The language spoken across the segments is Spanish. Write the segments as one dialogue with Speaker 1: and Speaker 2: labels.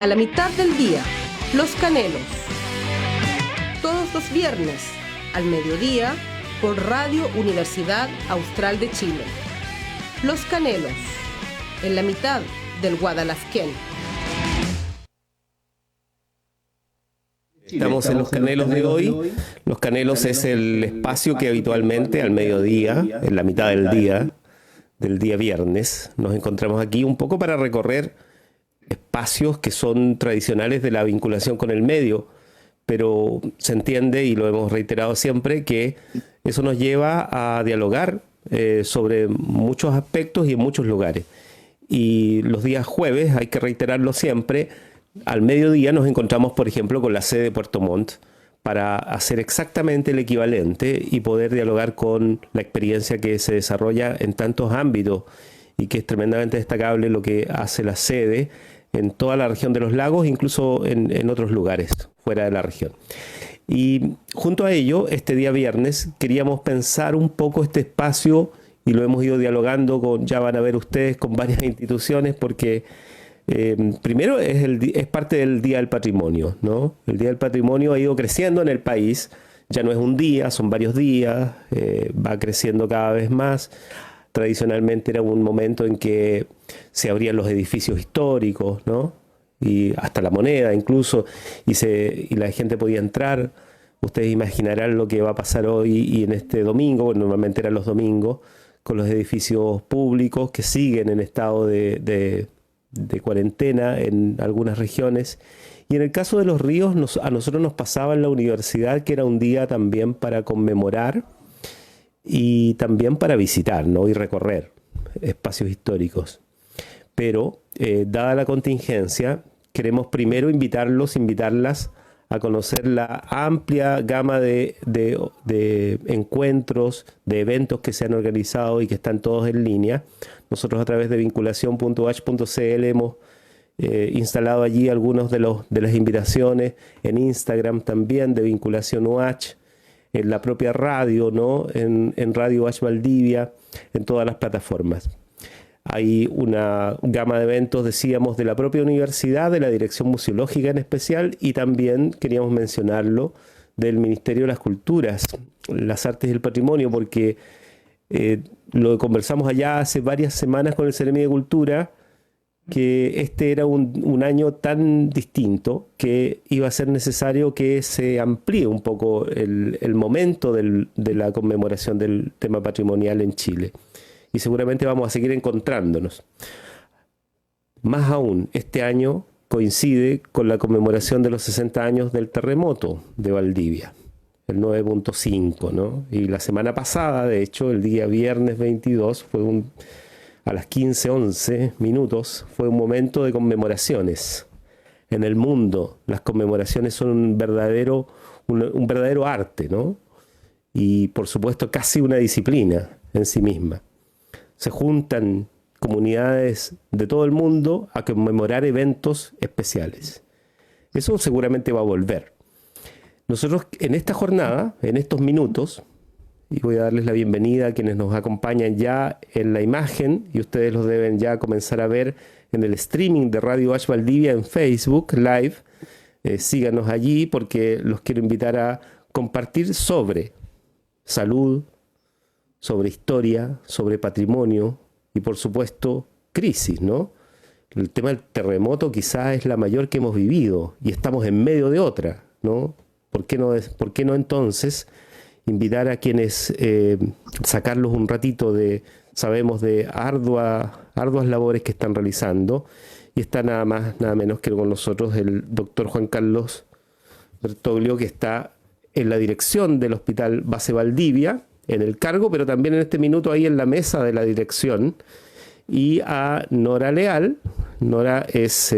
Speaker 1: A la mitad del día, Los Canelos. Todos los viernes, al mediodía, por Radio Universidad Austral de Chile. Los Canelos, en la mitad del Guadalazquén.
Speaker 2: Estamos en Los Canelos de hoy. Los Canelos es el espacio que habitualmente al mediodía, en la mitad del día viernes, nos encontramos aquí un poco para recorrer espacios que son tradicionales de la vinculación con el medio, pero se entiende, y lo hemos reiterado siempre, que eso nos lleva a dialogar sobre muchos aspectos y en muchos lugares. Y los días jueves, hay que reiterarlo siempre, al mediodía nos encontramos, por ejemplo, con la sede de Puerto Montt para hacer exactamente el equivalente y poder dialogar con la experiencia que se desarrolla en tantos ámbitos y que es tremendamente destacable lo que hace la sede en toda la región de los lagos, incluso en otros lugares fuera de la región. Y junto a ello, este día viernes, queríamos pensar un poco este espacio, y lo hemos ido dialogando con, ya van a ver ustedes, con varias instituciones, porque primero es parte del Día del Patrimonio, ¿no? El Día del Patrimonio ha ido creciendo en el país, ya no es un día, son varios días, va creciendo cada vez más. Tradicionalmente era un momento en que se abrían los edificios históricos, ¿no? Y hasta la moneda incluso, y la gente podía entrar. Ustedes imaginarán lo que va a pasar hoy y en este domingo, bueno, normalmente eran los domingos, con los edificios públicos que siguen en estado de cuarentena en algunas regiones. Y en el caso de los ríos, a nosotros nos pasaba en la universidad que era un día también para conmemorar y también para visitar, ¿no? Y recorrer espacios históricos. Pero, dada la contingencia, queremos primero invitarlas a conocer la amplia gama de encuentros, de eventos que se han organizado y que están todos en línea. Nosotros a través de vinculación.uach.cl hemos instalado allí algunos de las invitaciones, en Instagram también de Vinculación UH, en la propia radio, ¿no? En Radio UH Valdivia, en todas las plataformas. Hay una gama de eventos, decíamos, de la propia universidad, de la Dirección Museológica en especial, y también queríamos mencionarlo del Ministerio de las Culturas, las Artes y el Patrimonio, porque lo conversamos allá hace varias semanas con el Ceremi de Cultura, que este era un año tan distinto que iba a ser necesario que se amplíe un poco el momento de la conmemoración del tema patrimonial en Chile. Y seguramente vamos a seguir encontrándonos. Más aún, este año coincide con la conmemoración de los 60 años del terremoto de Valdivia, el 9.5, ¿no? Y la semana pasada, de hecho, el día viernes 22, a las 15:11 minutos, fue un momento de conmemoraciones. En el mundo, las conmemoraciones son un verdadero arte, ¿no? Y, por supuesto, casi una disciplina en sí misma. Se juntan comunidades de todo el mundo a conmemorar eventos especiales. Eso seguramente va a volver. Nosotros en esta jornada, en estos minutos, y voy a darles la bienvenida a quienes nos acompañan ya en la imagen, y ustedes los deben ya comenzar a ver en el streaming de Radio UH Valdivia en Facebook Live. Síganos allí porque los quiero invitar a compartir sobre salud, sobre historia, sobre patrimonio y, por supuesto, crisis, ¿no? El tema del terremoto quizás es la mayor que hemos vivido y estamos en medio de otra, ¿no? ¿Por qué no entonces invitar a quienes, sacarlos un ratito sabemos de arduas labores que están realizando? Y está nada más, nada menos que con nosotros el doctor Juan Carlos Bertoglio, que está en la dirección del Hospital Base Valdivia, en el cargo, pero también en este minuto ahí en la mesa de la dirección, y a Nora Leal. Nora es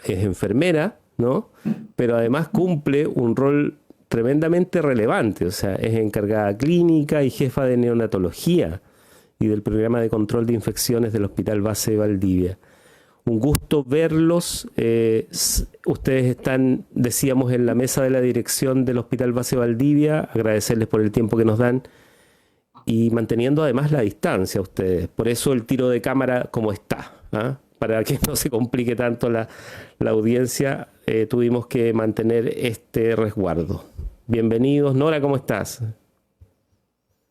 Speaker 2: enfermera, ¿no? Pero además cumple un rol tremendamente relevante, o sea, es encargada clínica y jefa de neonatología y del programa de control de infecciones del Hospital Base Valdivia. Un gusto verlos. Ustedes están, decíamos, en la mesa de la dirección del Hospital Base Valdivia. Agradecerles por el tiempo que nos dan y manteniendo además la distancia a ustedes. Por eso el tiro de cámara como está, ¿ah? para que no se complique tanto la audiencia, tuvimos que mantener este resguardo. Bienvenidos. Nora, ¿cómo estás?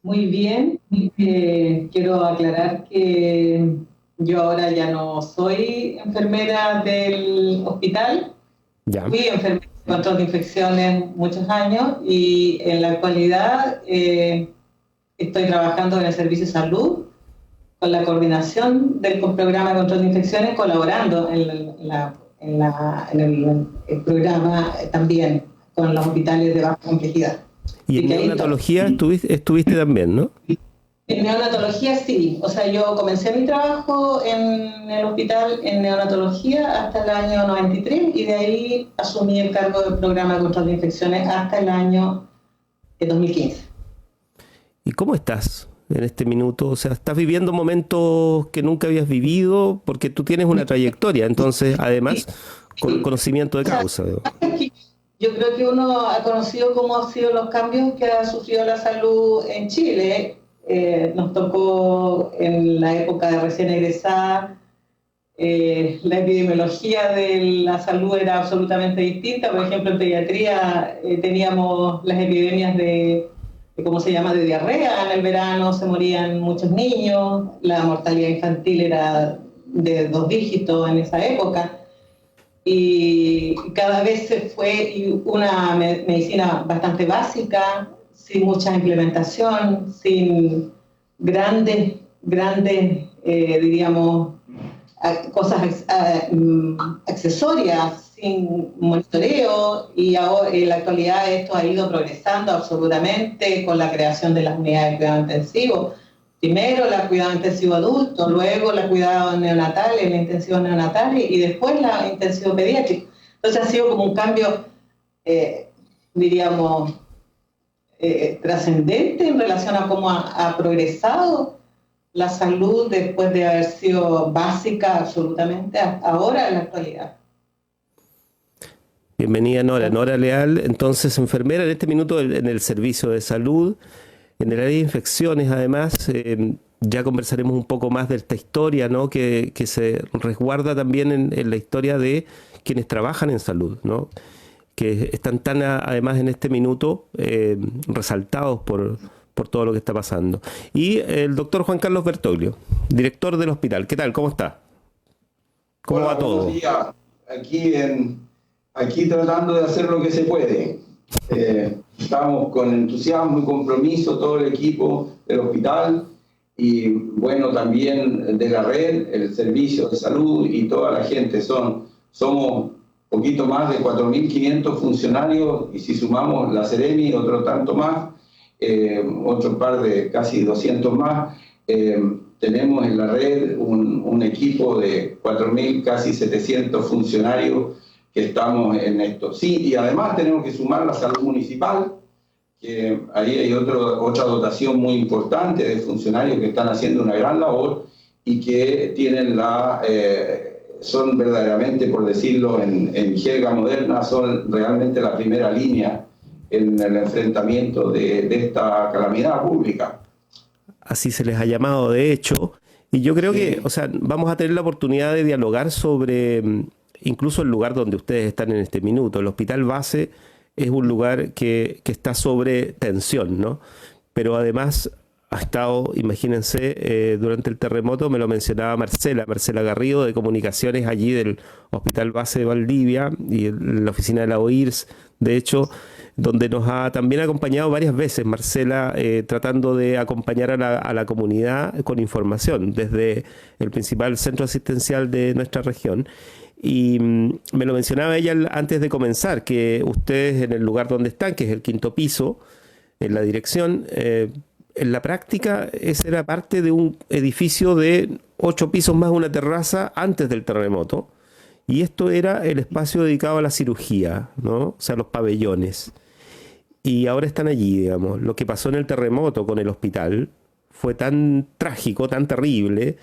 Speaker 3: Muy bien. Quiero aclarar que yo ahora ya no soy enfermera del hospital.
Speaker 2: Ya.
Speaker 3: Fui enfermera de control de infecciones muchos años y en la actualidad estoy trabajando en el servicio de salud con la coordinación del programa de control de infecciones, colaborando en el programa también con los hospitales de baja complejidad.
Speaker 2: Y en neonatología estuviste también, ¿no?
Speaker 3: En neonatología sí, o sea, yo comencé mi trabajo en el hospital en neonatología hasta el año 93 y de ahí asumí el cargo del programa de control de infecciones hasta el año 2015.
Speaker 2: ¿Y cómo estás en este minuto? O sea, ¿estás viviendo momentos que nunca habías vivido? Porque tú tienes una trayectoria, entonces, además, con conocimiento de causa.
Speaker 3: Yo creo que uno ha conocido cómo han sido los cambios que ha sufrido la salud en Chile. Nos tocó en la época de recién egresada, la epidemiología de la salud era absolutamente distinta. Por ejemplo, en pediatría teníamos las epidemias de ¿cómo se llama?, de diarrea en el verano, se morían muchos niños, la mortalidad infantil era de 2 dígitos en esa época. Y cada vez se fue una medicina bastante básica, sin mucha implementación, sin grandes, diríamos, cosas accesorias, sin monitoreo, y ahora en la actualidad esto ha ido progresando absolutamente con la creación de las unidades de cuidado intensivo. Primero la cuidado intensivo adulto, luego la cuidado neonatal, el intensivo neonatal y después la intensivo pediátrico. Entonces ha sido como un cambio, diríamos, trascendente en relación a cómo ha progresado la salud después de haber sido básica absolutamente hasta ahora en la actualidad.
Speaker 2: Bienvenida Nora. Nora Leal, entonces enfermera en este minuto en el servicio de salud. En el área de infecciones, además, ya conversaremos un poco más de esta historia, ¿no?, que se resguarda también en la historia de quienes trabajan en salud, ¿no?, que están tan, además, en este minuto resaltados por todo lo que está pasando. Y el doctor Juan Carlos Bertoglio, director del hospital. ¿Qué tal? ¿Cómo está? ¿Cómo va todo?
Speaker 4: Buenos días. Aquí tratando de hacer lo que se puede. Estamos con entusiasmo y compromiso todo el equipo del hospital y bueno, también de la red, el servicio de salud y toda la gente. Somos poquito más de 4.500 funcionarios y si sumamos la Seremi, otro tanto más, otro par de casi 200 más. Tenemos en la red un equipo de 4.000, casi 700 funcionarios que estamos en esto. Sí, y además tenemos que sumar la salud municipal, que ahí hay otra dotación muy importante de funcionarios que están haciendo una gran labor y que tienen son verdaderamente, por decirlo en jerga moderna, son realmente la primera línea en el enfrentamiento de esta calamidad pública.
Speaker 2: Así se les ha llamado, de hecho, y yo creo que, o sea, vamos a tener la oportunidad de dialogar sobre incluso el lugar donde ustedes están en este minuto. El hospital base es un lugar que está sobre tensión, ¿no? Pero además ha estado, imagínense, durante el terremoto, me lo mencionaba Marcela Garrido de Comunicaciones allí del Hospital Base de Valdivia y en la oficina de la OIRS, de hecho, donde nos ha también acompañado varias veces Marcela, tratando de acompañar a la comunidad con información desde el principal centro asistencial de nuestra región. Y me lo mencionaba ella antes de comenzar, que ustedes en el lugar donde están, que es el 5º piso, en la dirección, en la práctica ese era parte de un edificio de 8 pisos más una terraza antes del terremoto. Y esto era el espacio dedicado a la cirugía, ¿no? O sea, los pabellones. Y ahora están allí, digamos. Lo que pasó en el terremoto con el hospital fue tan trágico, tan terrible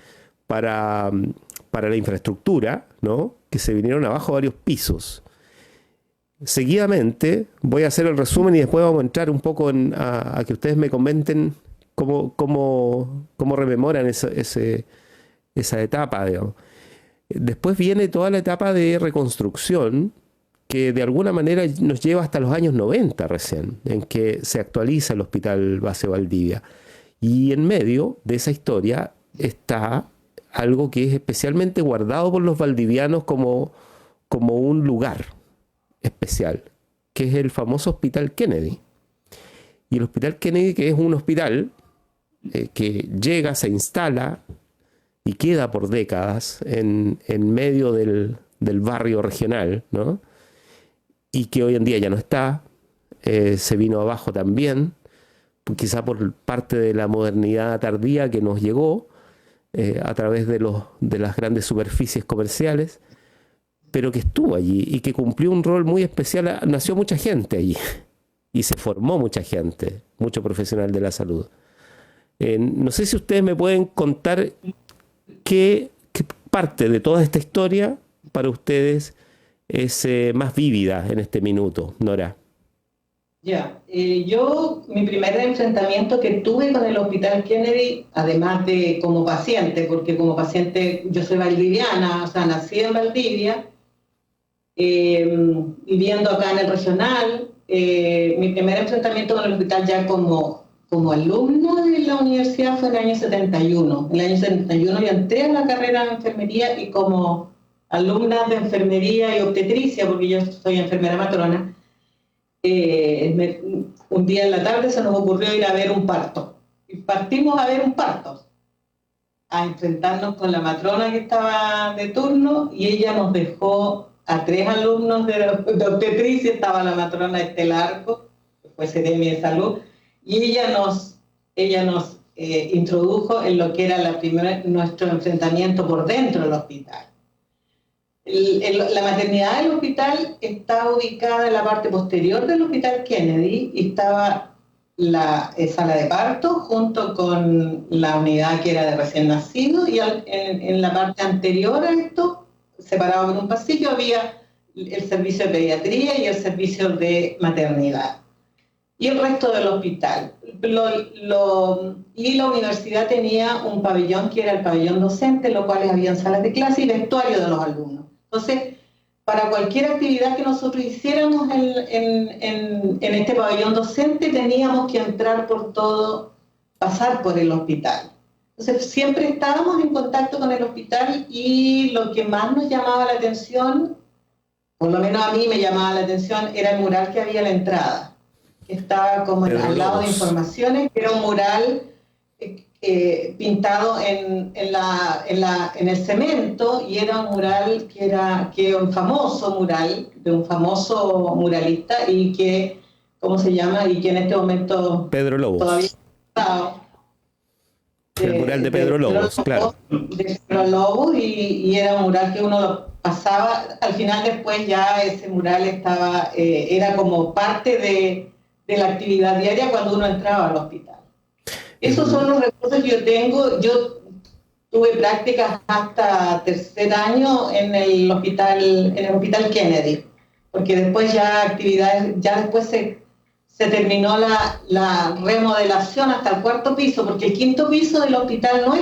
Speaker 2: para la infraestructura, ¿no?, que se vinieron abajo varios pisos. Seguidamente voy a hacer el resumen y después vamos a entrar un poco a que ustedes me comenten cómo rememoran esa etapa, digamos. Después viene toda la etapa de reconstrucción, que de alguna manera nos lleva hasta los años 90 recién, en que se actualiza el Hospital Base Valdivia. Y en medio de esa historia está algo que es especialmente guardado por los valdivianos como un lugar especial, que es el famoso Hospital Kennedy. Y el Hospital Kennedy, que es un hospital que llega, se instala y queda por décadas en medio del barrio regional, ¿no? Y que hoy en día ya no está, se vino abajo también, quizá por parte de la modernidad tardía que nos llegó a través de las grandes superficies comerciales, pero que estuvo allí y que cumplió un rol muy especial. Nació mucha gente allí y se formó mucha gente, mucho profesional de la salud. No sé si ustedes me pueden contar qué parte de toda esta historia para ustedes es más vívida en este minuto, Nora.
Speaker 3: Mi primer enfrentamiento que tuve con el Hospital Kennedy, además de como paciente, porque como paciente yo soy valdiviana, o sea, nací en Valdivia, viviendo acá en el regional, mi primer enfrentamiento con el hospital ya como alumna de la universidad fue en el año 71. En el año 71 yo entré en la carrera de enfermería y como alumna de enfermería y obstetricia, porque yo soy enfermera matrona, un día en la tarde se nos ocurrió ir a ver un parto. Y partimos a ver un parto, a enfrentarnos con la matrona que estaba de turno, y ella nos dejó a 3 alumnos de obstetricia. Estaba la matrona Estelarco, que fue CDM de salud, y ella nos introdujo en lo que era nuestro enfrentamiento por dentro del hospital. La maternidad del hospital estaba ubicada en la parte posterior del Hospital Kennedy y estaba la sala de parto junto con la unidad que era de recién nacido, y en la parte anterior a esto, separado por un pasillo, había el servicio de pediatría y el servicio de maternidad y el resto del hospital. Y la universidad tenía un pabellón que era el pabellón docente, en lo cual habían salas de clase y vestuario de los alumnos. Entonces, para cualquier actividad que nosotros hiciéramos en este pabellón docente, teníamos que entrar por todo, pasar por el hospital. Entonces, siempre estábamos en contacto con el hospital, y lo que más nos llamaba la atención, por lo menos a mí me llamaba la atención, era el mural que había a la entrada, que estaba como al lado de informaciones, que era un mural pintado en el cemento, y era un mural que un famoso mural de un famoso muralista, y que, ¿cómo se llama? Y que en este momento
Speaker 2: Pedro Lobos.
Speaker 3: Todavía está,
Speaker 2: el mural de Pedro Lobos, claro.
Speaker 3: De Pedro Lobos, y era un mural que uno lo pasaba, al final después ya ese mural estaba, era como parte de la actividad diaria cuando uno entraba al hospital. Esos son los recursos que yo tengo. Yo tuve prácticas hasta tercer año en el hospital Kennedy, porque después ya actividades, ya después se terminó la remodelación hasta el 4.º piso, porque el 5.º piso del hospital no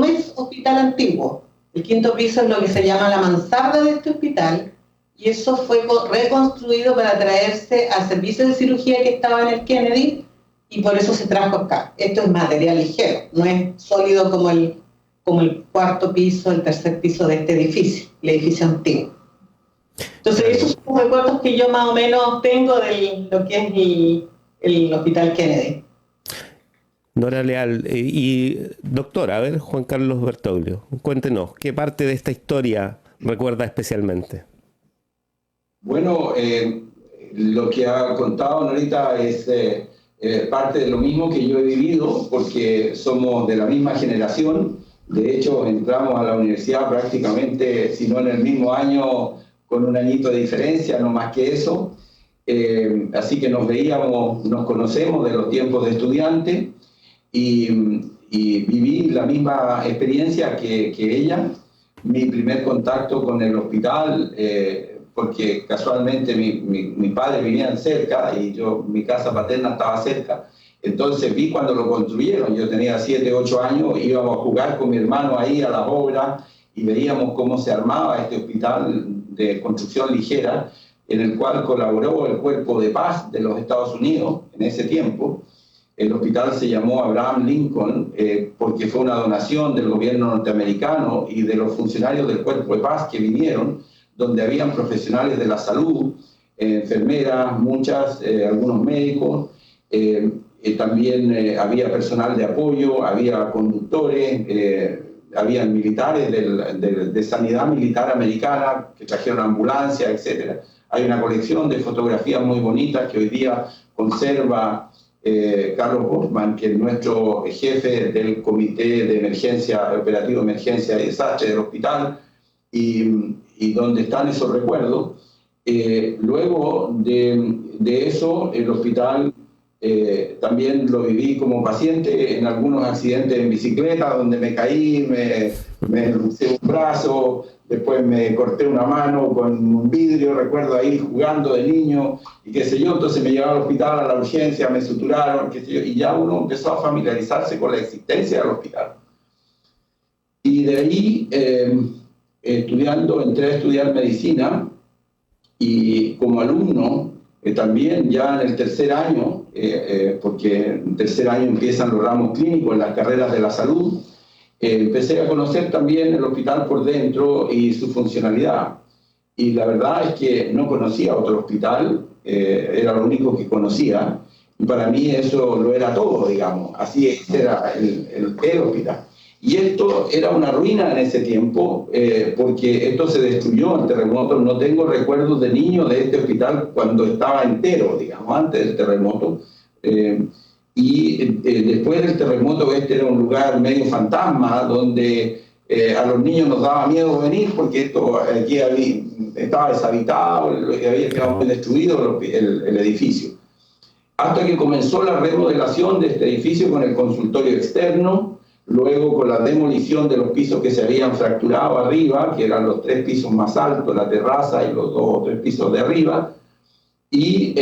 Speaker 3: es hospital antiguo. El 5.º piso es lo que se llama la mansarda de este hospital, y eso fue reconstruido para traerse al servicio de cirugía que estaba en el Kennedy, y por eso se trajo acá. Esto es material ligero, no es sólido como el 4.º piso, el 3.er piso de este edificio, el edificio antiguo. Entonces, esos son los recuerdos que yo más o menos tengo de lo que es el Hospital Kennedy.
Speaker 2: Nora Leal. Y doctora, a ver, Juan Carlos Bertoglio, cuéntenos, ¿qué parte de esta historia recuerda especialmente?
Speaker 4: Bueno, lo que ha contado Norita es parte de lo mismo que yo he vivido, porque somos de la misma generación. De hecho, entramos a la universidad prácticamente, si no en el mismo año, con un añito de diferencia, no más que eso. Así que nos veíamos, nos conocemos de los tiempos de estudiante, y viví la misma experiencia que ella. Mi primer contacto con el hospital, porque casualmente mi padre vivían cerca y mi casa paterna estaba cerca. Entonces vi cuando lo construyeron. Yo tenía 7, 8 años, íbamos a jugar con mi hermano ahí a las obras, y veíamos cómo se armaba este hospital de construcción ligera, en el cual colaboró el Cuerpo de Paz de los Estados Unidos en ese tiempo. El hospital se llamó Abraham Lincoln porque fue una donación del gobierno norteamericano y de los funcionarios del Cuerpo de Paz que vinieron, donde habían profesionales de la salud, enfermeras, muchas, algunos médicos, también había personal de apoyo, había conductores, había militares de sanidad militar americana que trajeron ambulancias, etc. Hay una colección de fotografías muy bonitas que hoy día conserva Carlos Hoffman, que es nuestro jefe del Comité de Emergencia, Operativo de Emergencia y Desastre del hospital, y donde están esos recuerdos. Luego de eso, el hospital también lo viví como paciente en algunos accidentes en bicicleta, donde me caí, me luxé un brazo, después me corté una mano con un vidrio, recuerdo ahí jugando de niño, y qué sé yo, entonces me llevaron al hospital, a la urgencia, me suturaron, qué sé yo, y ya uno empezó a familiarizarse con la existencia del hospital. Y de ahí, entré a estudiar medicina, y como alumno, también ya en el tercer año, porque en el tercer año empiezan los ramos clínicos en las carreras de la salud, empecé a conocer también el hospital por dentro y su funcionalidad. Y la verdad es que no conocía otro hospital, era lo único que conocía, y para mí eso lo era todo, digamos, así era el hospital. Y esto era una ruina en ese tiempo, porque esto se destruyó en terremoto. No tengo recuerdos de niño de este hospital cuando estaba entero, digamos, antes del terremoto. Después del terremoto, este era un lugar medio fantasma, donde a los niños nos daba miedo venir, porque aquí estaba deshabitado, había quedado destruido el edificio. Hasta que comenzó la remodelación de este edificio con el consultorio externo, luego con la demolición de los pisos que se habían fracturado arriba, que eran los 3 pisos más altos, la terraza y los 2 o 3 pisos de arriba, y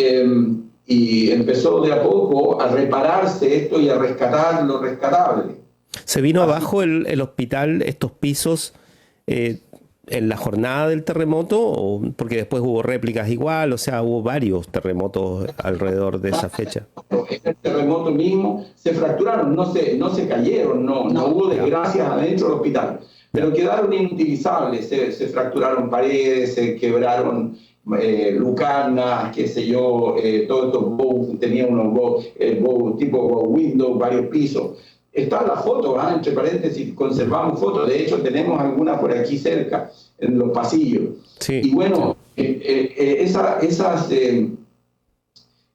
Speaker 4: empezó de a poco a repararse esto y a rescatar lo rescatable.
Speaker 2: ¿Se vino abajo el hospital, estos pisos, en la jornada del terremoto? ¿O porque después hubo réplicas igual? O sea, hubo varios terremotos alrededor de esa fecha.
Speaker 4: En el terremoto mismo se fracturaron, no se cayeron, no hubo desgracias adentro del hospital, pero quedaron inutilizables. Se fracturaron paredes, se quebraron lucarnas, qué sé yo, todos estos bows, tenía unos bows tipo bow window, varios pisos. Está la foto, entre paréntesis, conservamos fotos, de hecho tenemos alguna por aquí cerca, en los pasillos. Sí. Y bueno, esa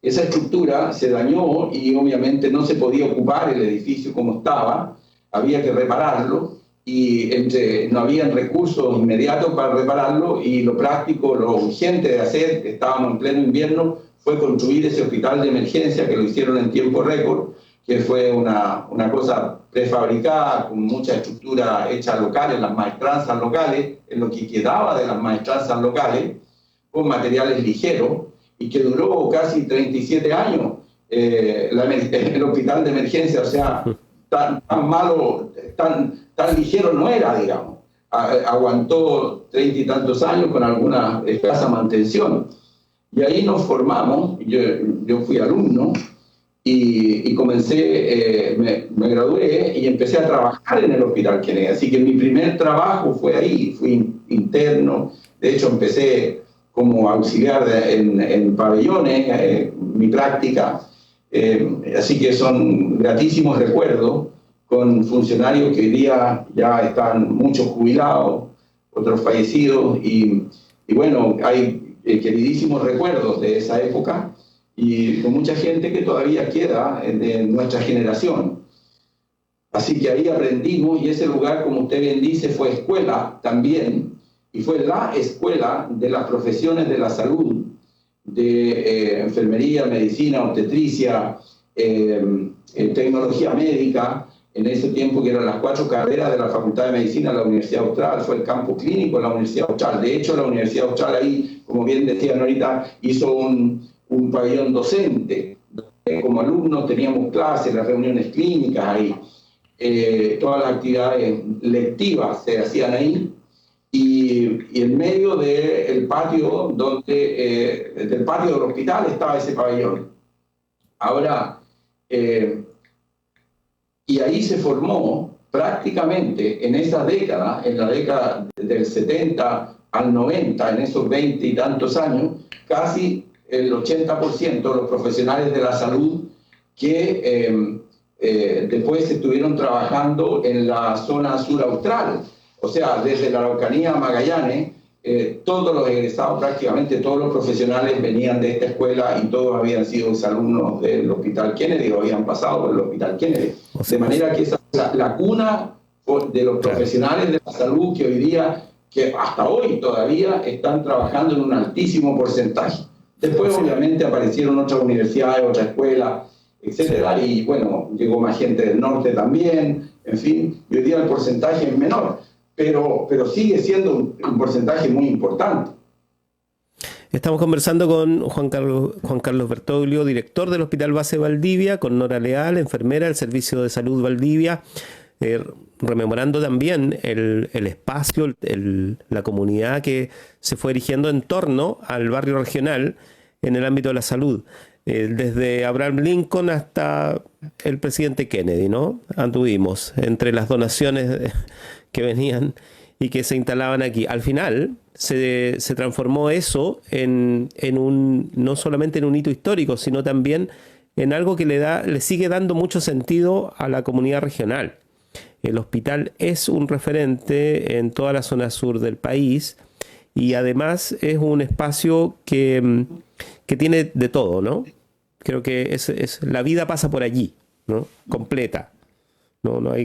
Speaker 4: estructura se dañó y obviamente no se podía ocupar el edificio como estaba, había que repararlo, y no habían recursos inmediatos para repararlo, y lo práctico, lo urgente de hacer, estábamos en pleno invierno, fue construir ese hospital de emergencia, que lo hicieron en tiempo récord, que fue una cosa prefabricada, con mucha estructura hecha local, en las maestranzas locales, en lo que quedaba de las maestranzas locales, con materiales ligeros, y que duró casi 37 años el hospital de emergencia. O sea, tan malo, tan ligero no era, digamos. Aguantó 30 y tantos años con alguna escasa mantención. Y ahí nos formamos, yo fui alumno, y comencé, me gradué y empecé a trabajar en el Hospital Kennedy. Así que mi primer trabajo fue ahí, fui interno. De hecho, empecé como auxiliar en pabellones, mi práctica. Así que son gratísimos recuerdos con funcionarios que hoy día ya están muchos jubilados, otros fallecidos. Y bueno, hay queridísimos recuerdos de esa época, y con mucha gente que todavía queda de nuestra generación. Así que ahí aprendimos, y ese lugar, como usted bien dice, fue escuela también, y fue la escuela de las profesiones de la salud, de enfermería, medicina, obstetricia, tecnología médica. En ese tiempo, que eran las 4 carreras de la Facultad de Medicina de la Universidad Austral, fue el campo clínico de la Universidad Austral. De hecho, la Universidad Austral ahí, como bien decían ahorita, hizo un pabellón docente. Como alumnos teníamos clases, las reuniones clínicas ahí. todas las actividades lectivas se hacían ahí, y en medio del patio, del patio del hospital estaba ese pabellón. Ahora, y ahí se formó prácticamente en esa década, en la década del 70 al 90, en esos 20 y tantos años, casi el 80% de los profesionales de la salud que después estuvieron trabajando en la zona sur austral. O sea, desde la Araucanía a Magallanes, todos los egresados, prácticamente todos los profesionales venían de esta escuela y todos habían sido exalumnos del Hospital Kennedy o habían pasado por el Hospital Kennedy. De manera que esa es la cuna de los profesionales de la salud que hoy día, que hasta hoy todavía están trabajando en un altísimo porcentaje. Después, obviamente, aparecieron otras universidades, otras escuelas, etcétera, y bueno, llegó más gente del norte también, en fin, y hoy día el porcentaje es menor. Pero sigue siendo un porcentaje muy importante.
Speaker 2: Estamos conversando con Juan Carlos Bertoglio, director del Hospital Base Valdivia, con Nora Leal, enfermera del Servicio de Salud Valdivia, rememorando también el espacio, la comunidad que se fue erigiendo en torno al barrio regional en el ámbito de la salud. Desde Abraham Lincoln hasta el presidente Kennedy, ¿no? Anduvimos entre las donaciones que venían y que se instalaban aquí. Al final se transformó eso en no solamente en un hito histórico, sino también en algo que le sigue dando mucho sentido a la comunidad regional. El hospital es un referente en toda la zona sur del país y además es un espacio que tiene de todo, ¿no? Creo que la vida pasa por allí, ¿no? Completa.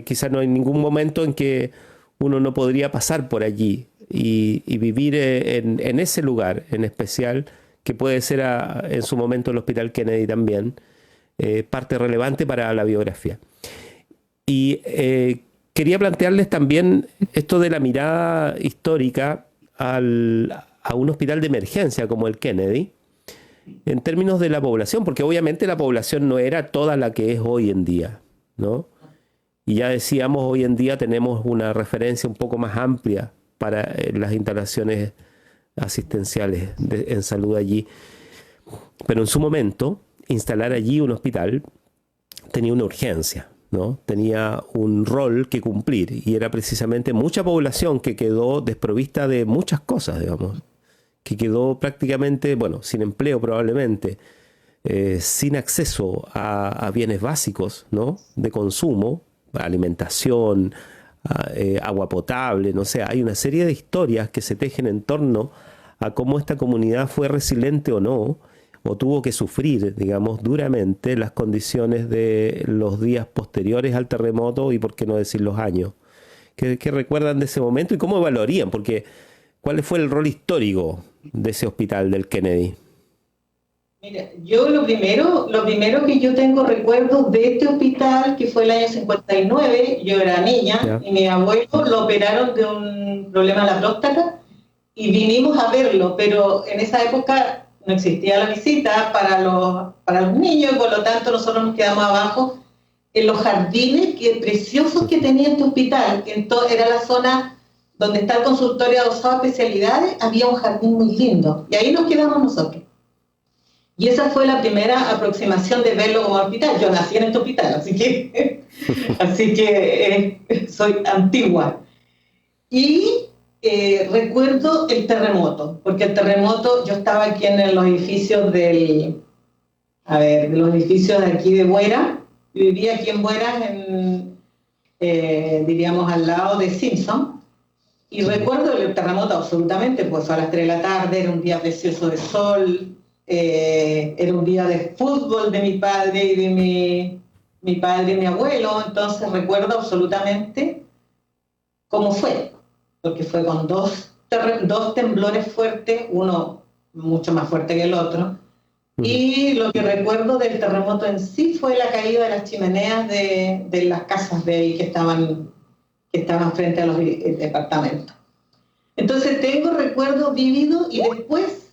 Speaker 2: Quizás no hay ningún momento en que uno no podría pasar por allí y vivir en ese lugar en especial, que puede ser en su momento el Hospital Kennedy también, parte relevante para la biografía. Y quería plantearles también esto de la mirada histórica a un hospital de emergencia como el Kennedy, en términos de la población, porque obviamente la población no era toda la que es hoy en día, ¿no? Y ya decíamos, hoy en día tenemos una referencia un poco más amplia para las instalaciones asistenciales en salud allí. Pero en su momento, instalar allí un hospital tenía una urgencia, ¿no? Tenía un rol que cumplir y era precisamente mucha población que quedó desprovista de muchas cosas, digamos, que quedó prácticamente, bueno, sin empleo probablemente, sin acceso a bienes básicos, ¿no? De consumo, alimentación, agua potable, no sé, hay una serie de historias que se tejen en torno a cómo esta comunidad fue resiliente o no, o tuvo que sufrir, digamos, duramente las condiciones de los días posteriores al terremoto y por qué no decir los años. ¿Qué recuerdan de ese momento y cómo evaluarían? Porque ¿cuál fue el rol histórico de ese hospital del Kennedy?
Speaker 3: Mira, yo lo primero que yo tengo recuerdos de este hospital, que fue el año 59, yo era niña, y mi abuelo lo operaron de un problema en la próstata y vinimos a verlo, pero en esa época no existía la visita para los niños, y por lo tanto nosotros nos quedamos abajo en los jardines preciosos que tenía este hospital. Era la zona donde está el consultorio adosado a especialidades, había un jardín muy lindo, y ahí nos quedamos nosotros. Y esa fue la primera aproximación de verlo como hospital. Yo nací en este hospital, así que soy antigua. Y recuerdo el terremoto, porque el terremoto, yo estaba aquí en los edificios de los edificios de aquí de Buera, vivía aquí en Buera, diríamos al lado de Simpson, y recuerdo el terremoto absolutamente, pues fue a las 3 de la tarde, era un día precioso de sol, era un día de fútbol de mi padre y de mi padre y mi abuelo, entonces recuerdo absolutamente cómo fue, porque fue con dos temblores fuertes, uno mucho más fuerte que el otro, y lo que recuerdo del terremoto en sí fue la caída de las chimeneas de las casas de ahí que estaban frente a los departamentos. Entonces tengo recuerdos vívidos y después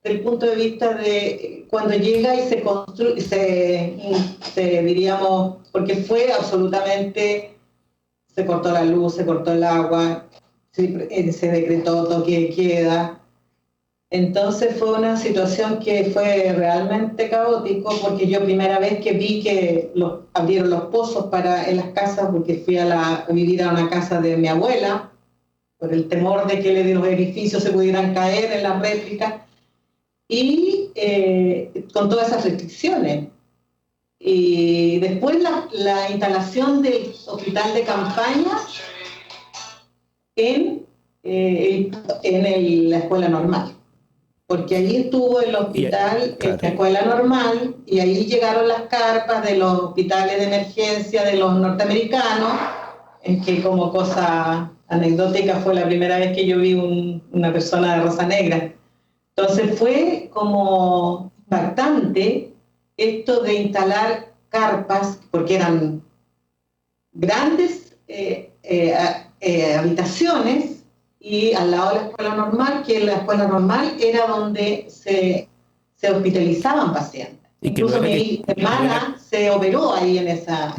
Speaker 3: del punto de vista de cuando llega y se construye, diríamos, porque fue absolutamente, se cortó la luz, se cortó el agua, se decretó toque de queda. Entonces fue una situación que fue realmente caótico, porque yo primera vez que vi que abrieron los pozos en las casas, porque fui a vivir a una casa de mi abuela, por el temor de que los edificios se pudieran caer en las réplicas, y con todas esas restricciones. Y después la instalación del hospital de campaña en la escuela normal. Porque ahí estuvo el hospital,
Speaker 2: claro,
Speaker 3: la escuela normal, y ahí llegaron las carpas de los hospitales de emergencia de los norteamericanos, en que, como cosa anecdótica, fue la primera vez que yo vi una persona de raza negra. Entonces fue como impactante esto de instalar carpas, porque eran grandes habitaciones, y al lado de la escuela normal, que la escuela normal era donde se hospitalizaban pacientes. Incluso mi hermana se operó ahí en esa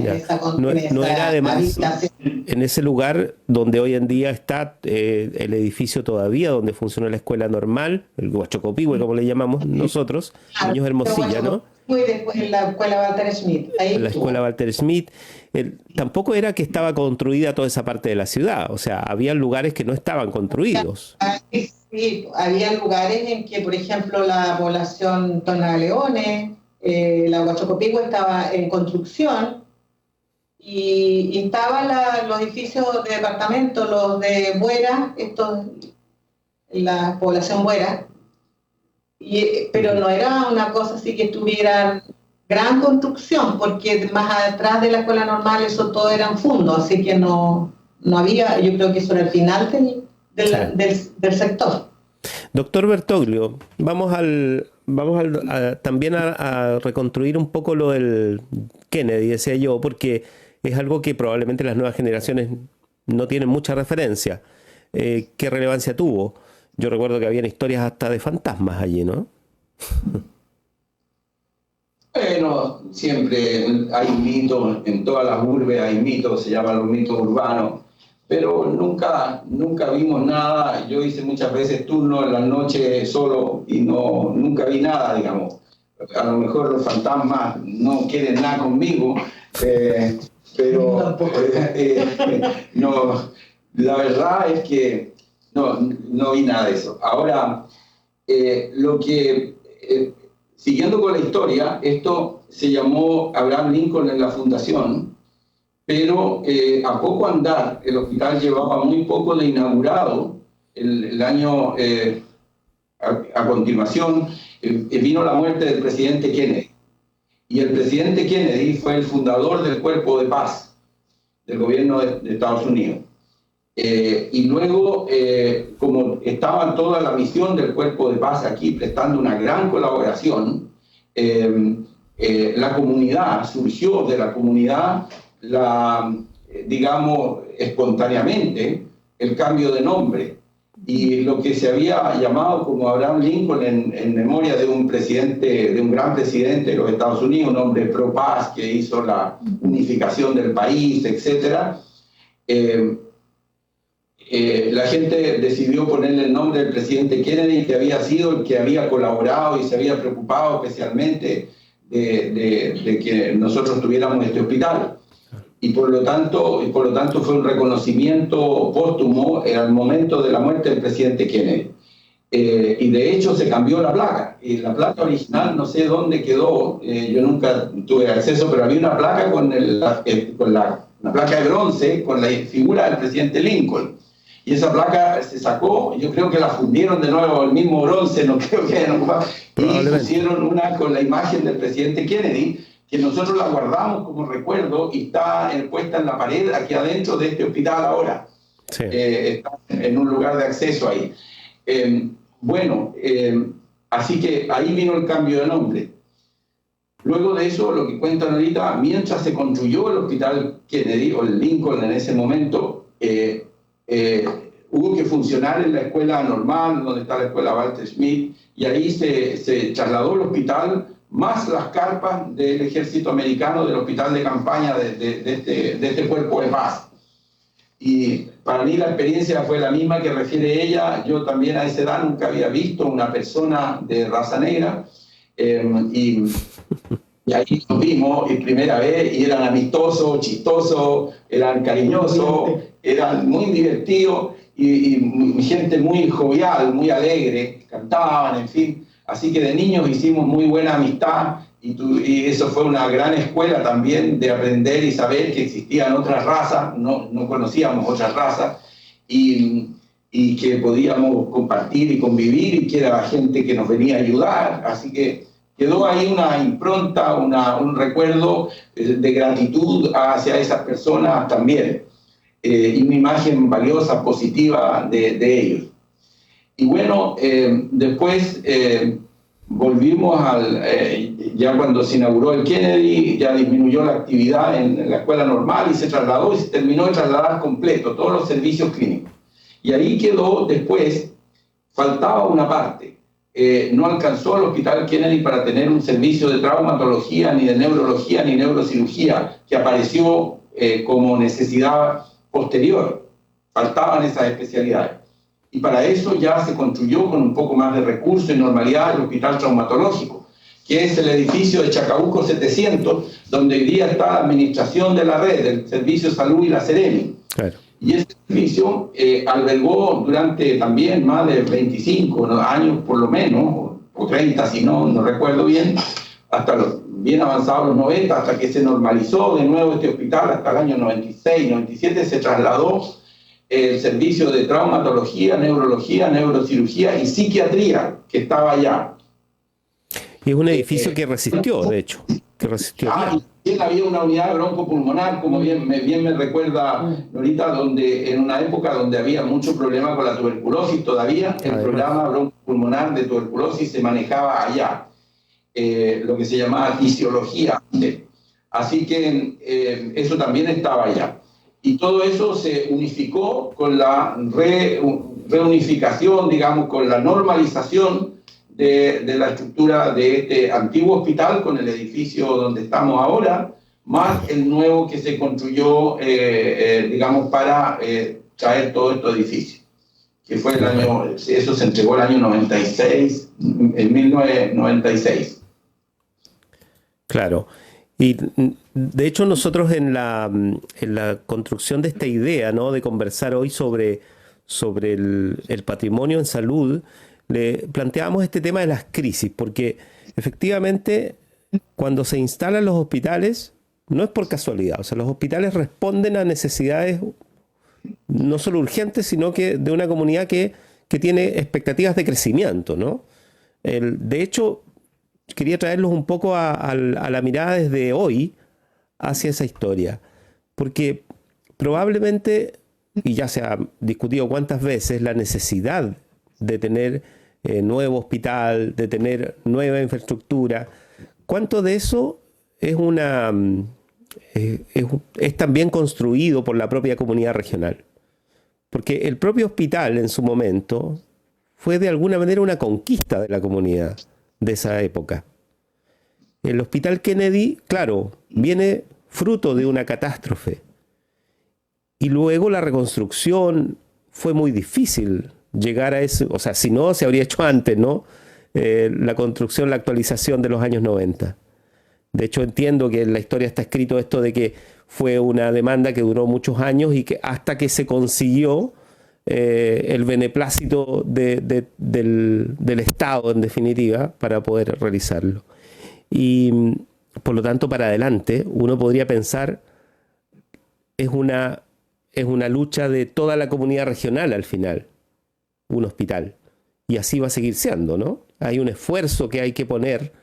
Speaker 2: no era además
Speaker 3: habitación.
Speaker 2: En ese lugar donde hoy en día está el edificio todavía, donde funciona la escuela normal, el Huachocopihue, como le llamamos nosotros, Niños Hermosilla, ¿no?
Speaker 3: Y después en la escuela Walter Schmidt.
Speaker 2: En la escuela Walter Schmidt. Tampoco era que estaba construida toda esa parte de la ciudad, o sea, había lugares que no estaban construidos.
Speaker 3: Sí, había lugares en que, por ejemplo, la población Tonaleones, la Huachocopihue estaba en construcción, y estaban los edificios de departamentos, los de Buera, la población Buera, pero no era una cosa así que estuvieran gran construcción, porque más atrás de la escuela normal eso todo eran fundos, así que no había, yo creo que eso era el final del sector.
Speaker 2: Doctor Bertoglio, vamos también a reconstruir un poco lo del Kennedy, decía yo, porque es algo que probablemente las nuevas generaciones no tienen mucha referencia. ¿Qué relevancia tuvo? Yo recuerdo que habían historias hasta de fantasmas allí, ¿no?
Speaker 4: Bueno, siempre hay mitos, en todas las urbes hay mitos, se llaman los mitos urbanos, pero nunca vimos nada. Yo hice muchas veces turno en la noche solo y nunca vi nada, digamos. A lo mejor los fantasmas no quieren nada conmigo, pero no, la verdad es que no vi nada de eso. Ahora, siguiendo con la historia, esto se llamó Abraham Lincoln en la fundación, pero a poco andar, el hospital llevaba muy poco de inaugurado. El año a continuación vino la muerte del presidente Kennedy. Y el presidente Kennedy fue el fundador del Cuerpo de Paz del gobierno de Estados Unidos. Y luego, como estaba toda la misión del Cuerpo de Paz aquí prestando una gran colaboración, la comunidad, surgió de la comunidad, digamos, espontáneamente, el cambio de nombre. Y lo que se había llamado como Abraham Lincoln en memoria de un presidente, de un gran presidente de los Estados Unidos, un hombre pro paz que hizo la unificación del país, etc. La gente decidió ponerle el nombre del presidente Kennedy, que había sido el que había colaborado y se había preocupado especialmente de que nosotros tuviéramos este hospital. Y por lo tanto fue un reconocimiento póstumo al momento de la muerte del presidente Kennedy. Y de hecho se cambió la placa. Y la placa original no sé dónde quedó, yo nunca tuve acceso, pero había una placa una placa de bronce con la figura del presidente Lincoln. Y esa placa se sacó, yo creo que la fundieron de nuevo, el mismo bronce, no creo que hayan ocupado, y pusieron una con la imagen del presidente Kennedy, que nosotros la guardamos como recuerdo y está puesta en la pared aquí adentro de este hospital ahora. Sí. Está en un lugar de acceso ahí. Así que ahí vino el cambio de nombre. Luego de eso, lo que cuentan ahorita, mientras se construyó el hospital Kennedy, o el Lincoln en ese momento, hubo que funcionar en la escuela normal, donde está la escuela Walter Schmidt, y ahí se trasladó el hospital, más las carpas del ejército americano, del hospital de campaña de este cuerpo de paz. Y para mí la experiencia fue la misma que refiere ella. Yo también a esa edad nunca había visto una persona de raza negra, y ahí nos vimos y primera vez, y eran amistosos, chistosos, eran cariñosos, eran muy divertidos, y gente muy jovial, muy alegre, cantaban, en fin. Así que de niños hicimos muy buena amistad, y eso fue una gran escuela también de aprender y saber que existían otras razas, no conocíamos otras razas, y que podíamos compartir y convivir, y que era gente que nos venía a ayudar. Así que quedó ahí una impronta, un recuerdo de gratitud hacia esas personas también, y una imagen valiosa, positiva de ellos. Y bueno, después volvimos ya cuando se inauguró el Kennedy, ya disminuyó la actividad en la escuela normal y se trasladó, y se terminó de trasladar completo todos los servicios clínicos. Y ahí quedó después, faltaba una parte. No alcanzó el Hospital Kennedy para tener un servicio de traumatología, ni de neurología, ni neurocirugía, que apareció como necesidad posterior. Faltaban esas especialidades. Y para eso ya se construyó con un poco más de recursos y normalidad el Hospital Traumatológico, que es el edificio de Chacabuco 700, donde hoy día está la administración de la red, del Servicio de Salud y la Seremi. Claro. Y ese edificio albergó durante también más de 25 años por lo menos, o 30 si no recuerdo bien, hasta bien avanzados los 90, hasta que se normalizó de nuevo este hospital, hasta el año 96, 97 se trasladó el servicio de traumatología, neurología, neurocirugía y psiquiatría que estaba allá.
Speaker 2: Y es un edificio que resistió, de hecho. Que resistió.
Speaker 4: Y había una unidad broncopulmonar, como bien me recuerda Norita, donde en una época donde había mucho problema con la tuberculosis, todavía el programa broncopulmonar de tuberculosis se manejaba allá, lo que se llamaba fisiología. Así que eso también estaba allá. Y todo eso se unificó con la reunificación, digamos, con la normalización de la estructura de este antiguo hospital, con el edificio donde estamos ahora, más el nuevo que se construyó, digamos, para traer todo este edificio, que fue eso se entregó el año 96, en 1996.
Speaker 2: Claro. Y de hecho nosotros en la construcción de esta idea, ¿no?, de conversar hoy sobre el patrimonio en salud, le planteamos este tema de las crisis, porque efectivamente cuando se instalan los hospitales no es por casualidad, o sea, los hospitales responden a necesidades no solo urgentes, sino que de una comunidad que tiene expectativas de crecimiento, ¿no? De hecho, quería traerlos un poco a la mirada desde hoy hacia esa historia, porque probablemente, y ya se ha discutido cuántas veces, la necesidad de tener nuevo hospital, de tener nueva infraestructura, cuánto de eso es también construido por la propia comunidad regional. Porque el propio hospital en su momento fue de alguna manera una conquista de la comunidad de esa época. El Hospital Kennedy, claro, viene fruto de una catástrofe. Y luego la reconstrucción fue muy difícil llegar a eso. O sea, si no, se habría hecho antes, ¿no? La construcción, la actualización de los años 90. De hecho, entiendo que en la historia está escrito esto de que fue una demanda que duró muchos años y que hasta que se consiguió el beneplácito del Estado, en definitiva, para poder realizarlo. Y por lo tanto, para adelante, uno podría pensar, es una lucha de toda la comunidad regional al final, un hospital. Y así va a seguir siendo, ¿no? Hay un esfuerzo que hay que poner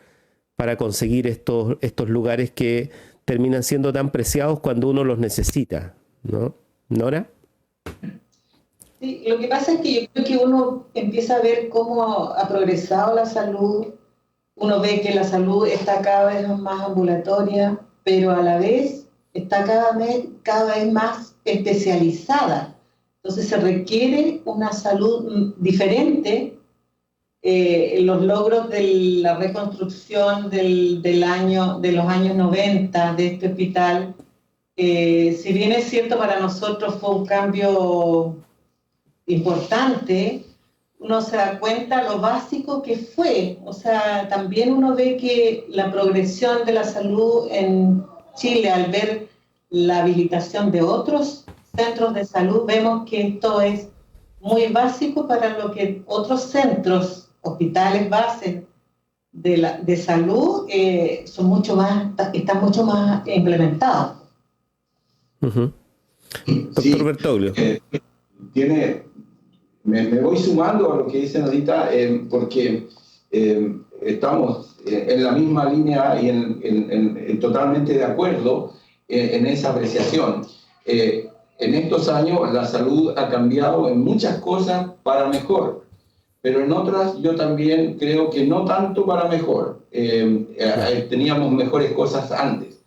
Speaker 2: para conseguir estos lugares que terminan siendo tan preciados cuando uno los necesita, ¿no? ¿Nora?
Speaker 3: Sí, lo que pasa es que yo creo que uno empieza a ver cómo ha progresado la salud, uno ve que la salud está cada vez más ambulatoria, pero a la vez está cada vez más especializada. Entonces se requiere una salud diferente. Los logros de la reconstrucción de los años 90 de este hospital, si bien es cierto para nosotros fue un cambio importante, uno se da cuenta lo básico que fue. O sea, también uno ve que la progresión de la salud en Chile, al ver la habilitación de otros centros de salud, vemos que esto es muy básico para lo que otros centros, hospitales bases de salud están mucho más implementados.
Speaker 2: Uh-huh. Doctor
Speaker 4: Sí,
Speaker 2: Bertoglio.
Speaker 4: Me voy sumando a lo que dicen ahorita, porque estamos en la misma línea y totalmente de acuerdo en esa apreciación. En estos años la salud ha cambiado en muchas cosas para mejor, pero en otras yo también creo que no tanto para mejor. Teníamos mejores cosas antes.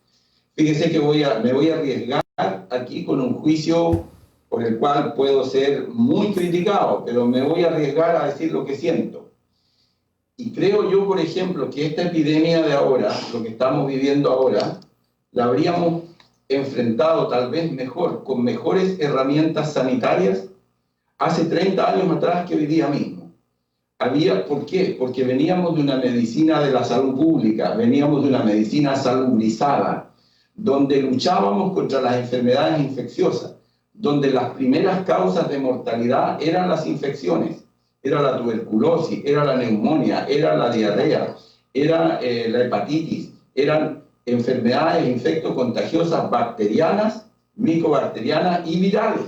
Speaker 4: Fíjese que me voy a arriesgar aquí con un juicio por el cual puedo ser muy criticado, pero me voy a arriesgar a decir lo que siento. Y creo yo, por ejemplo, que esta epidemia de ahora, lo que estamos viviendo ahora, la habríamos enfrentado tal vez mejor, con mejores herramientas sanitarias, hace 30 años atrás que hoy día mismo. ¿Por qué? Porque veníamos de una medicina de la salud pública, veníamos de una medicina salubrizada, donde luchábamos contra las enfermedades infecciosas, donde las primeras causas de mortalidad eran las infecciones, era la tuberculosis, era la neumonía, era la diarrea, era la hepatitis, eran enfermedades infectocontagiosas bacterianas, micobacterianas y virales,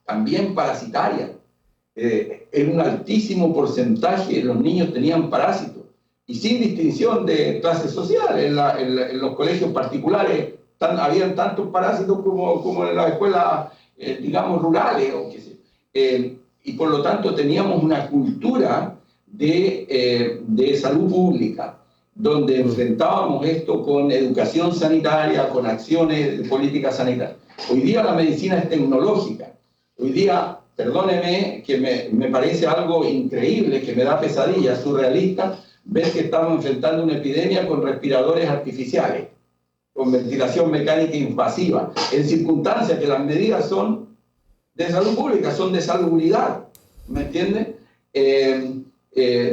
Speaker 4: también parasitarias. En un altísimo porcentaje los niños tenían parásitos, y sin distinción de clase social. En los colegios particulares habían tantos parásitos como en las escuelas, digamos, rurales, o qué sé. Y por lo tanto teníamos una cultura de salud pública, donde enfrentábamos esto con educación sanitaria, con acciones de política sanitaria. Hoy día la medicina es tecnológica. Hoy día, perdóneme, que me parece algo increíble, que me da pesadillas, surrealista, ver que estamos enfrentando una epidemia con respiradores artificiales, con ventilación mecánica invasiva, en circunstancias que las medidas son de salud pública, son de salubridad, ¿me entiende?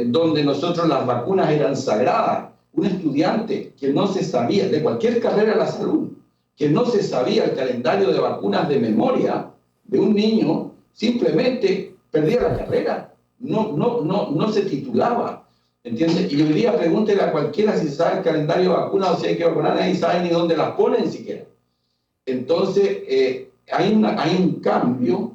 Speaker 4: Donde nosotros las vacunas eran sagradas. Un estudiante que no se sabía, de cualquier carrera de la salud, que no se sabía el calendario de vacunas de memoria de un niño, simplemente perdía la carrera, no se titulaba, ¿entiendes? Y hoy día pregúntele a cualquiera si sabe el calendario de vacunas o si hay que vacunar, nadie sabe ni dónde las ponen siquiera. Entonces, hay un cambio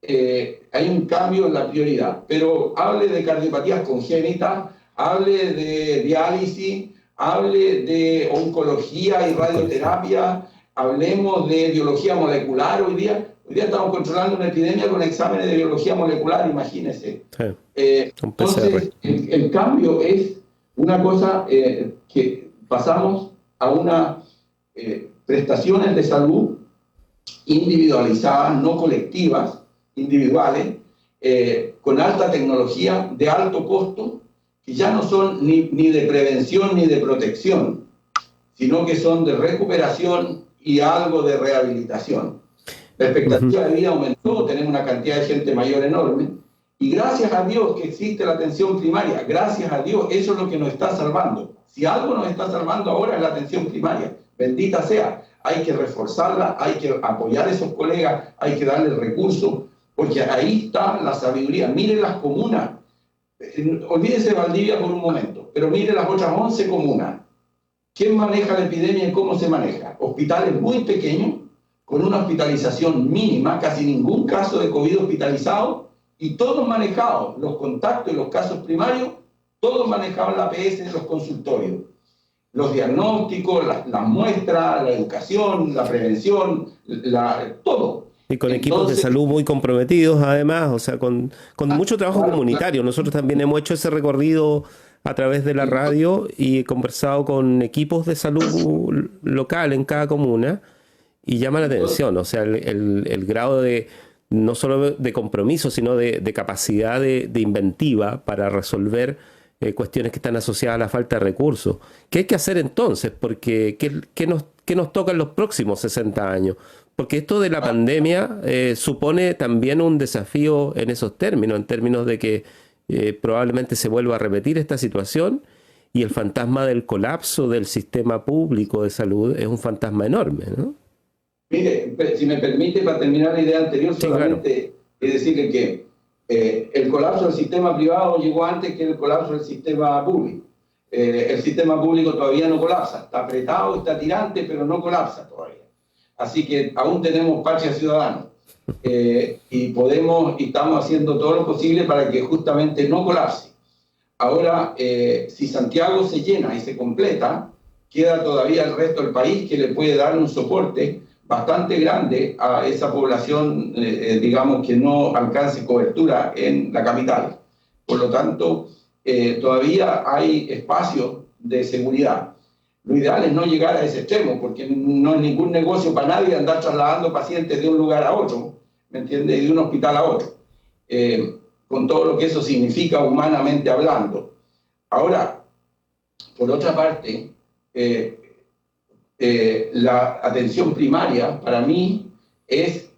Speaker 4: en la prioridad. Pero hable de cardiopatías congénitas, hable de diálisis, hable de oncología y radioterapia, hablemos de biología molecular hoy día. Hoy día estamos controlando una epidemia con exámenes de biología molecular, imagínense. Sí, entonces, el cambio es una cosa que pasamos a unas prestaciones de salud individualizadas, no colectivas, individuales, con alta tecnología, de alto costo, que ya no son ni de prevención ni de protección, sino que son de recuperación y algo de rehabilitación. La expectativa de vida aumentó, tenemos una cantidad de gente mayor enorme, y gracias a Dios que existe la atención primaria, gracias a Dios, eso es lo que nos está salvando. Si algo nos está salvando ahora es la atención primaria, bendita sea. Hay que reforzarla, hay que apoyar a esos colegas, hay que darles recursos, porque ahí está la sabiduría. Miren las comunas, olvídese Valdivia por un momento, pero miren las otras 11 comunas. ¿Quién maneja la epidemia y cómo se maneja? Hospitales muy pequeños, con una hospitalización mínima, casi ningún caso de COVID hospitalizado, y todos manejados, los contactos y los casos primarios, todos manejaban la APS en los consultorios. Los diagnósticos, las muestras, la educación, la prevención, todo.
Speaker 2: Y con equipos de salud muy comprometidos, además, o sea, con mucho trabajo comunitario. Nosotros también hemos hecho ese recorrido a través de la radio y he conversado con equipos de salud local en cada comuna, y llama la atención, o sea, el grado de no solo de compromiso, sino de capacidad de inventiva para resolver cuestiones que están asociadas a la falta de recursos. ¿Qué hay que hacer entonces? Porque ¿qué nos toca en los próximos 60 años? Porque esto de la pandemia supone también un desafío en esos términos, en términos de que probablemente se vuelva a repetir esta situación, y el fantasma del colapso del sistema público de salud es un fantasma enorme, ¿no?
Speaker 4: Mire, si me permite, para terminar la idea anterior,
Speaker 2: Sí,
Speaker 4: solamente claro, decirle que el colapso del sistema privado llegó antes que el colapso del sistema público. El sistema público todavía no colapsa, está apretado, está tirante, pero no colapsa todavía. Así que aún tenemos patria ciudadana y estamos haciendo todo lo posible para que justamente no colapse. Ahora, si Santiago se llena y se completa, queda todavía el resto del país que le puede dar un soporte bastante grande a esa población, digamos, que no alcance cobertura en la capital. Por lo tanto, todavía hay espacio de seguridad. Lo ideal es no llegar a ese extremo, porque no es ningún negocio para nadie andar trasladando pacientes de un lugar a otro, ¿me entiende? Y de un hospital a otro, con todo lo que eso significa humanamente hablando. Ahora, por otra parte, la atención primaria para mí es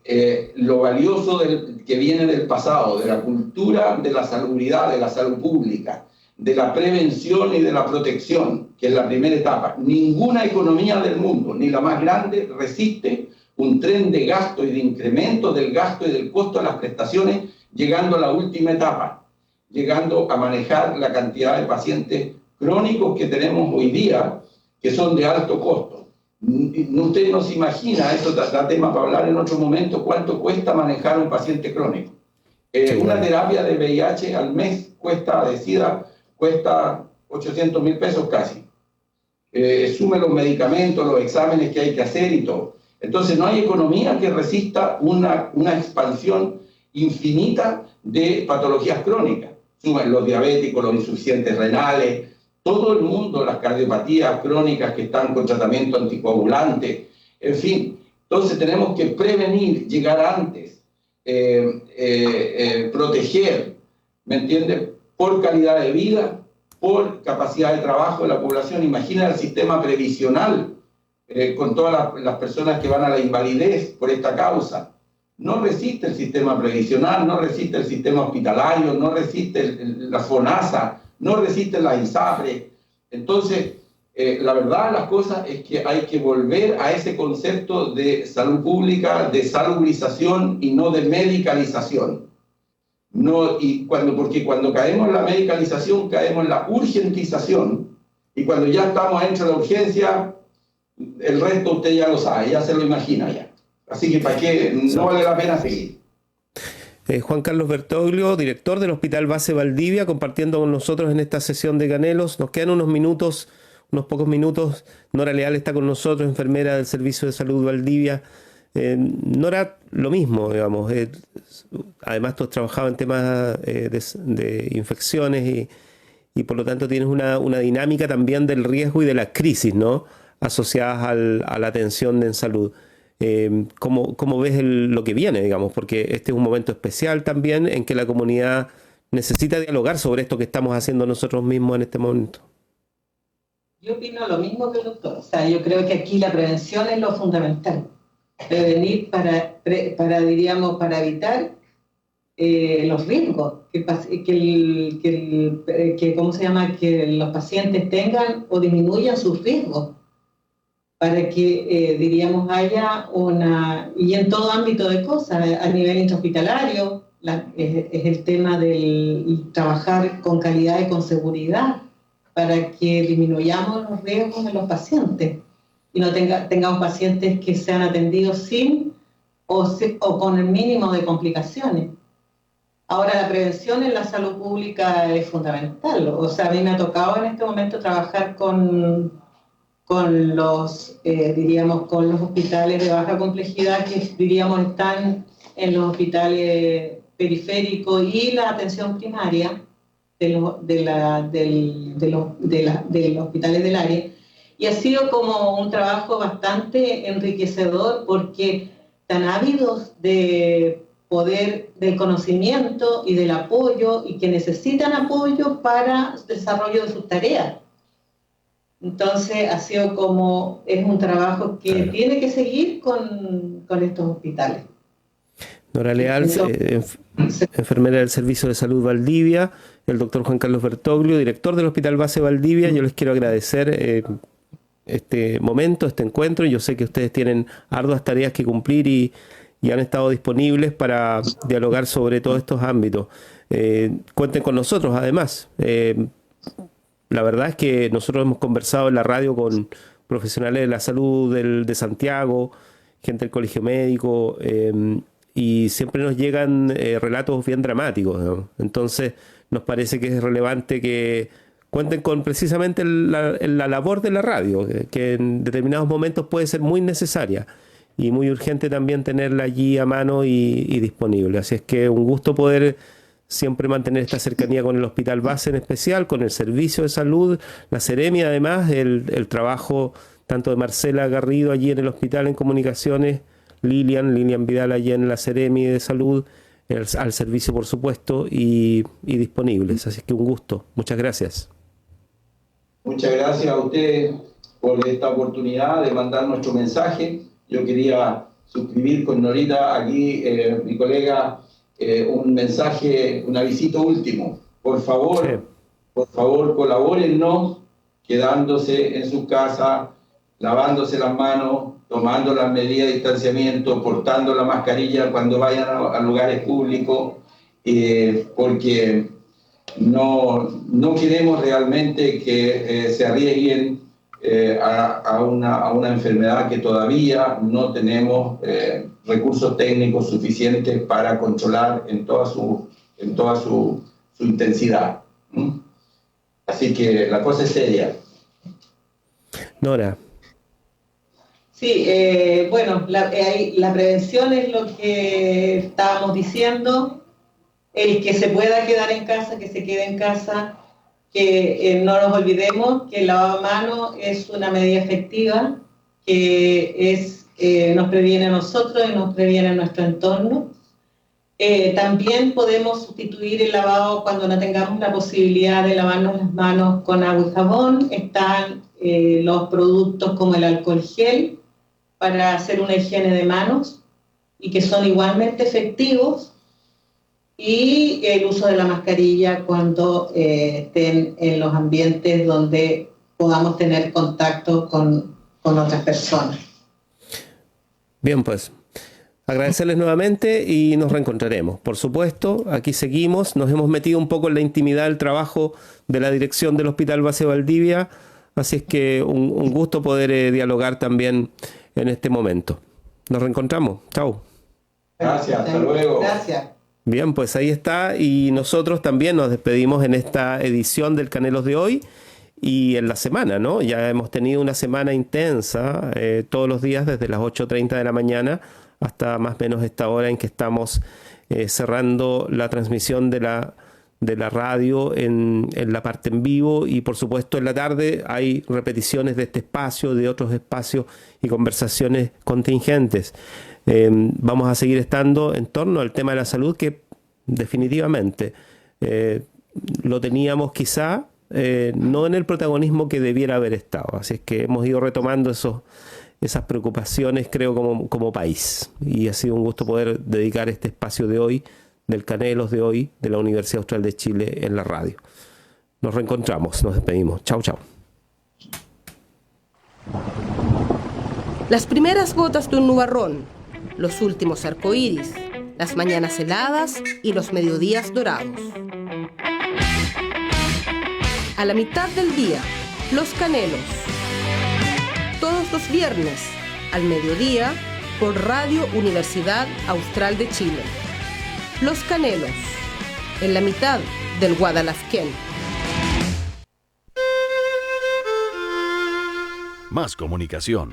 Speaker 4: lo valioso que viene del pasado, de la cultura de la salubridad, de la salud pública, de la prevención y de la protección, que es la primera etapa. Ninguna economía del mundo, ni la más grande, resiste un tren de gasto y de incremento del gasto y del costo de las prestaciones, llegando a la última etapa, llegando a manejar la cantidad de pacientes crónicos que tenemos hoy día, que son de alto costo. Usted no se imagina, esto da tema para hablar en otro momento, cuánto cuesta manejar un paciente crónico. Una terapia de VIH al mes de SIDA cuesta 800.000 pesos casi. Sume los medicamentos, los exámenes que hay que hacer y todo. Entonces no hay economía que resista una expansión infinita de patologías crónicas. Sumen los diabéticos, los insuficientes renales, todo el mundo, las cardiopatías crónicas que están con tratamiento anticoagulante, en fin. Entonces tenemos que prevenir, llegar antes, proteger, ¿me entiende? Por calidad de vida, por capacidad de trabajo de la población. Imagina el sistema previsional con todas las personas que van a la invalidez por esta causa. No resiste el sistema previsional, no resiste el sistema hospitalario, no resiste la FONASA, no resiste la INSAPRE. Entonces, la verdad de las cosas es que hay que volver a ese concepto de salud pública, de salubrización y no de medicalización. Porque cuando caemos en la medicalización, caemos en la urgentización, y cuando ya estamos dentro de la urgencia, el resto usted ya lo sabe, ya se lo imagina ya. Así que para qué, no vale la pena seguir.
Speaker 2: Juan Carlos Bertoglio, director del Hospital Base Valdivia, compartiendo con nosotros en esta sesión de Canelos. Nos quedan unos pocos minutos. Nora Leal está con nosotros, enfermera del Servicio de Salud Valdivia. Nora, lo mismo, digamos. Además, tú has trabajado en temas de infecciones y por lo tanto tienes una dinámica también del riesgo y de las crisis, ¿no?, asociadas a la atención en salud. ¿Cómo ves lo que viene, digamos? Porque este es un momento especial también en que la comunidad necesita dialogar sobre esto que estamos haciendo nosotros mismos en este momento.
Speaker 3: Yo opino lo mismo que el doctor. O sea, yo creo que aquí la prevención es lo fundamental. Prevenir para evitar los riesgos que los pacientes tengan o disminuyan sus riesgos, para que, haya y en todo ámbito de cosas, a nivel intrahospitalario, es el tema del trabajar con calidad y con seguridad, para que disminuyamos los riesgos de los pacientes y no tengamos pacientes que sean atendidos sin o con el mínimo de complicaciones. Ahora, la prevención en la salud pública es fundamental. O sea, a mí me ha tocado en este momento trabajar con los hospitales de baja complejidad que, están en los hospitales periféricos y la atención primaria de los hospitales del área. Y ha sido como un trabajo bastante enriquecedor, porque tan ávidos poder del conocimiento y del apoyo, y que necesitan apoyo para el desarrollo de sus tareas. Entonces ha sido es un trabajo que tiene que seguir con estos hospitales.
Speaker 2: Nora Leal, enfermera del Servicio de Salud Valdivia, el doctor Juan Carlos Bertoglio, director del Hospital Base Valdivia. Yo les quiero agradecer este momento, este encuentro. Yo sé que ustedes tienen arduas tareas que cumplir y han estado disponibles para dialogar sobre todos estos ámbitos. Cuenten con nosotros, además. La verdad es que nosotros hemos conversado en la radio con profesionales de la salud de Santiago, gente del Colegio Médico, y siempre nos llegan relatos bien dramáticos, ¿no? Entonces nos parece que es relevante que cuenten con precisamente la labor de la radio, que en determinados momentos puede ser muy necesaria y muy urgente también tenerla allí a mano y disponible. Así es que un gusto poder siempre mantener esta cercanía con el Hospital Base en especial, con el Servicio de Salud, la Seremi, además, el trabajo tanto de Marcela Garrido allí en el hospital en comunicaciones, Lilian Vidal allí en la Seremi de Salud, al servicio por supuesto, y disponibles. Así que un gusto. Muchas gracias.
Speaker 4: Muchas gracias a ustedes por esta oportunidad de mandar nuestro mensaje. Yo quería suscribir con Norita aquí, mi colega, un mensaje, un avisito último. Por favor, colabórennos quedándose en su casa, lavándose las manos, tomando las medidas de distanciamiento, portando la mascarilla cuando vayan a lugares públicos, porque no queremos realmente que se arriesguen a una enfermedad que todavía no tenemos recursos técnicos suficientes para controlar en toda su intensidad. Así que la cosa es seria.
Speaker 2: Nora.
Speaker 3: Sí, bueno, la prevención es lo que estábamos diciendo. El que se pueda quedar en casa, que se quede en casa, que no nos olvidemos que el lavado de manos es una medida efectiva, que nos previene a nosotros y nos previene a nuestro entorno. También podemos sustituir el lavado cuando no tengamos la posibilidad de lavarnos las manos con agua y jabón. Están los productos como el alcohol gel para hacer una higiene de manos y que son igualmente efectivos. Y el uso de la mascarilla cuando estén en los ambientes donde podamos tener contacto con otras personas.
Speaker 2: Bien, pues agradecerles nuevamente y nos reencontraremos. Por supuesto, aquí seguimos, nos hemos metido un poco en la intimidad del trabajo de la dirección del Hospital Base Valdivia, así es que un gusto poder dialogar también en este momento. Nos reencontramos. Chao.
Speaker 4: Gracias, hasta luego.
Speaker 3: Gracias.
Speaker 2: Bien, pues ahí está, y nosotros también nos despedimos en esta edición del Canelos de hoy y en la semana, ¿no? Ya hemos tenido una semana intensa, todos los días desde las 8:30 de la mañana hasta más o menos esta hora en que estamos cerrando la transmisión de la radio en la parte en vivo, y por supuesto en la tarde hay repeticiones de este espacio, de otros espacios y conversaciones contingentes. Vamos a seguir estando en torno al tema de la salud, que definitivamente lo teníamos quizá no en el protagonismo que debiera haber estado. Así es que hemos ido retomando esas preocupaciones, creo, como país. Y ha sido un gusto poder dedicar este espacio de hoy, del Canelos de hoy, de la Universidad Austral de Chile en la radio. Nos reencontramos, nos despedimos. Chau, chau.
Speaker 1: Las primeras gotas de un nubarrón, los últimos arcoíris, las mañanas heladas y los mediodías dorados. A la mitad del día, Los Canelos. Todos los viernes, al mediodía, por Radio Universidad Austral de Chile. Los Canelos, en la mitad del Guadalazquén.
Speaker 5: Más comunicación.